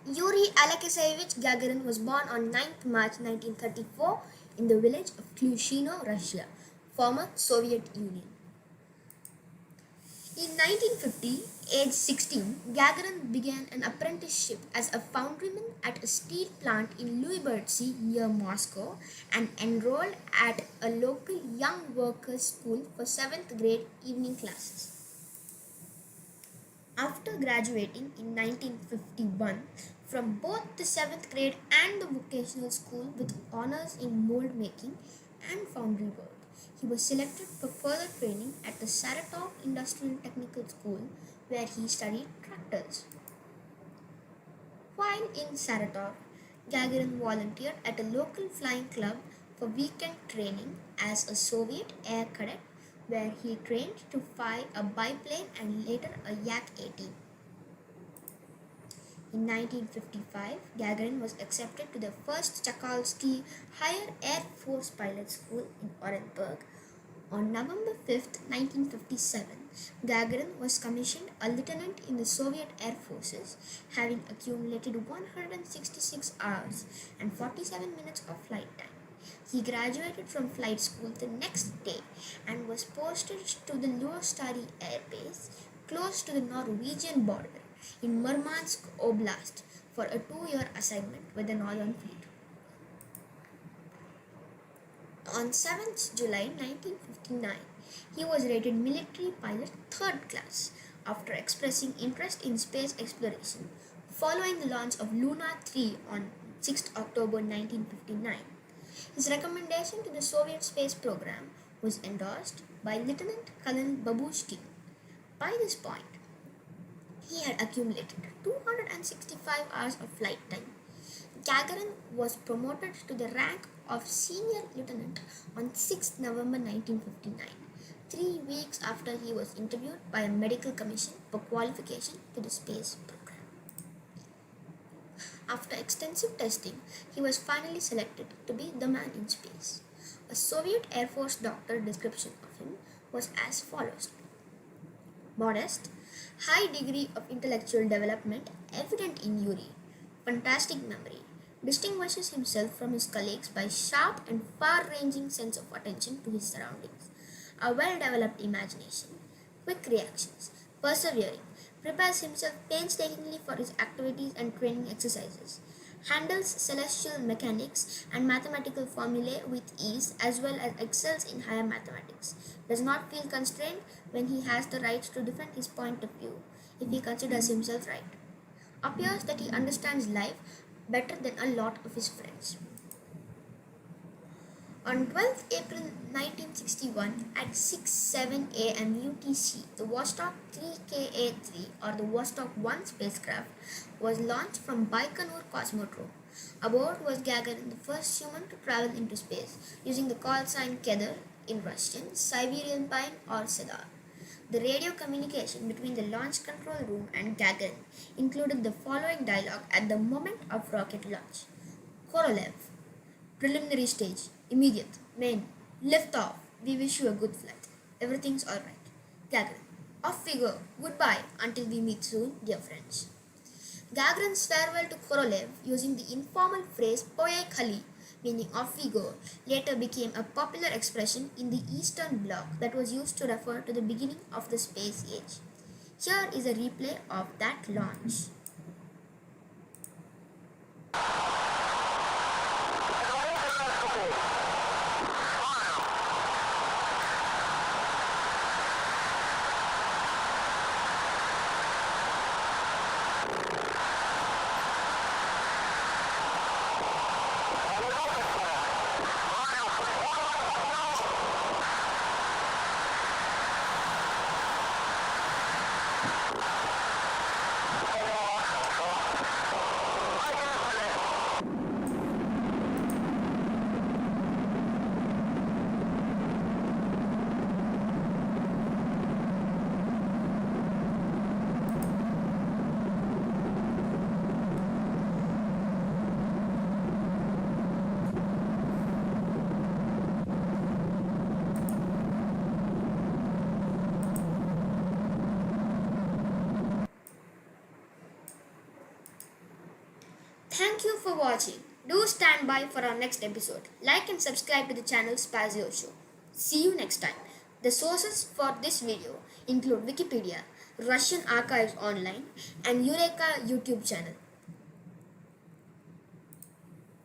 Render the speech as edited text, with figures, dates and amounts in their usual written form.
Yuri Alexeyevich Gagarin was born on 9th March 1934 in the village of Klushino, Russia, former Soviet Union. In 1950, aged 16, Gagarin began an apprenticeship as a foundryman at a steel plant in Lyubertsy near Moscow and enrolled at a local young workers' school for 7th grade evening classes. After graduating in 1951 from both the 7th grade and the vocational school with honors in mold making and foundry work, he was selected for further training at the Saratov Industrial Technical School where he studied tractors. While in Saratov, Gagarin volunteered at a local flying club for weekend training as a Soviet air cadet where he trained to fly a biplane and later a Yak-18. In 1955, Gagarin was accepted to the first Chakalsky Higher Air Force Pilot School in Orenburg. On November 5, 1957, Gagarin was commissioned a lieutenant in the Soviet Air Forces, having accumulated 166 hours and 47 minutes of flight time. He graduated from flight school the next day and was posted to the Lostari Air Base, close to the Norwegian border in Murmansk Oblast, for a 2-year assignment with the Northern Fleet. On 7th July 1959, he was rated military pilot 3rd class after expressing interest in space exploration following the launch of Luna 3 on 6th October 1959. His recommendation to the Soviet space program was endorsed by Lieutenant Colonel Babushkin. By this point, he had accumulated 265 hours of flight time. Gagarin was promoted to the rank of Senior Lieutenant on 6 November 1959, 3 weeks after he was interviewed by a medical commission for qualification to the space program. After extensive testing, he was finally selected to be the man in space. A Soviet Air Force doctor description of him was as follows: modest, high degree of intellectual development evident in Yuri, fantastic memory, distinguishes himself from his colleagues by sharp and far-ranging sense of attention to his surroundings, a well-developed imagination, quick reactions, persevering, prepares himself painstakingly for his activities and training exercises, handles celestial mechanics and mathematical formulae with ease as well as excels in higher mathematics, does not feel constrained when he has the right to defend his point of view if he considers himself right, appears that he understands life better than a lot of his friends. On 12th April 1961 at 6:07 a.m. UTC, the Vostok 3KA-3 or the Vostok 1 spacecraft was launched from Baikonur Cosmodrome. Aboard was Gagarin, the first human to travel into space, using the call sign Kedar in Russian, Siberian Pine or Cedar. The radio communication between the launch control room and Gagarin included the following dialogue at the moment of rocket launch. Korolev, preliminary stage, immediate, main, lift off, we wish you a good flight. Everything's alright. Gagarin, off we go, goodbye until we meet soon, dear friends. Gagarin's farewell to Korolev using the informal phrase Poye Khali, meaning off we go, later became a popular expression in the Eastern Bloc that was used to refer to the beginning of the space age. Here is a replay of that launch. Thank you for watching. Do stand by for our next episode. Like and subscribe to the channel SpazioShow. See you next time. The sources for this video include Wikipedia, Russian Archives Online, and Eureka YouTube channel.